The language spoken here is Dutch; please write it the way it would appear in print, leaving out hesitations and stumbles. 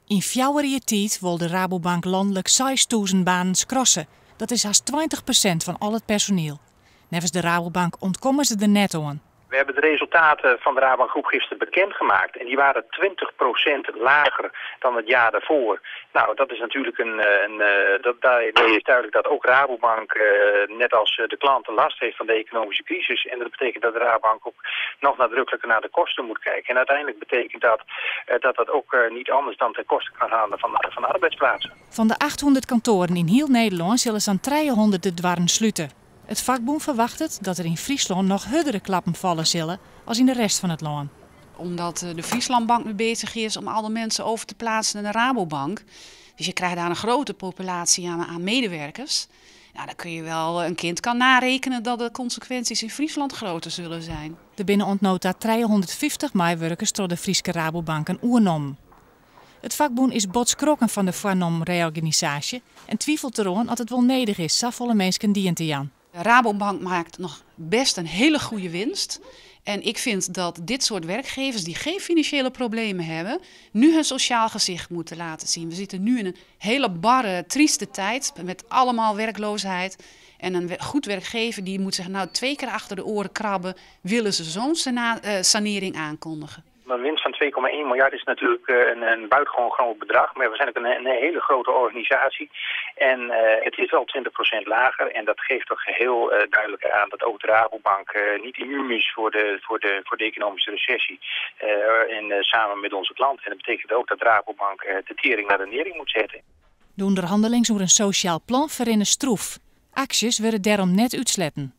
In 4 jaar tijd wil de Rabobank landelijk 6.000 banen schrassen. Dat is haast 20% van al het personeel. Nevens de Rabobank ontkomen ze er net aan. We hebben de resultaten van de Rabobank Groep gisteren bekendgemaakt. En die waren 20% lager dan het jaar daarvoor. Nou, dat is natuurlijk daarmee is duidelijk dat ook Rabobank, net als de klanten, last heeft van de economische crisis. En dat betekent dat de Rabobank ook nog nadrukkelijker naar de kosten moet kijken. En uiteindelijk betekent dat ook niet anders dan ten koste kan gaan van arbeidsplaatsen. Van de 800 kantoren in heel Nederland zullen zo'n 300 de dwarren sluiten. Het vakboen verwacht dat er in Friesland nog hardere klappen vallen zullen als in de rest van het land. Omdat de Frieslandbank nu bezig is om alle mensen over te plaatsen naar de Rabobank. Dus je krijgt daar een grote populatie aan medewerkers. Nou, dan kun je wel, een kind kan narekenen dat de consequenties in Friesland groter zullen zijn. Er binnen ontnota 350 medewerkers door de Frieske Rabobank een oernom. Het vakboen is botskrokken van de voornom reorganisatie en twijfelt erom dat het wel nedig is zoveel mensen dient te jan. De Rabobank maakt nog best een hele goede winst. En ik vind dat dit soort werkgevers die geen financiële problemen hebben, nu hun sociaal gezicht moeten laten zien. We zitten nu in een hele barre, trieste tijd met allemaal werkloosheid. En een goed werkgever die moet zich nou 2 keer achter de oren krabben, willen ze zo'n sanering aankondigen. Een winst van 2,1 miljard is natuurlijk een buitengewoon groot bedrag. Maar we zijn ook een hele grote organisatie. En het is wel 20% lager. En dat geeft toch heel duidelijk aan dat ook de Rabobank niet immuun is voor de economische recessie. Samen met onze klanten. En dat betekent ook dat de Rabobank de tering naar de nering moet zetten. De onderhandeling over een sociaal plan verinnen stroef. Acties werden daarom net uitsletten.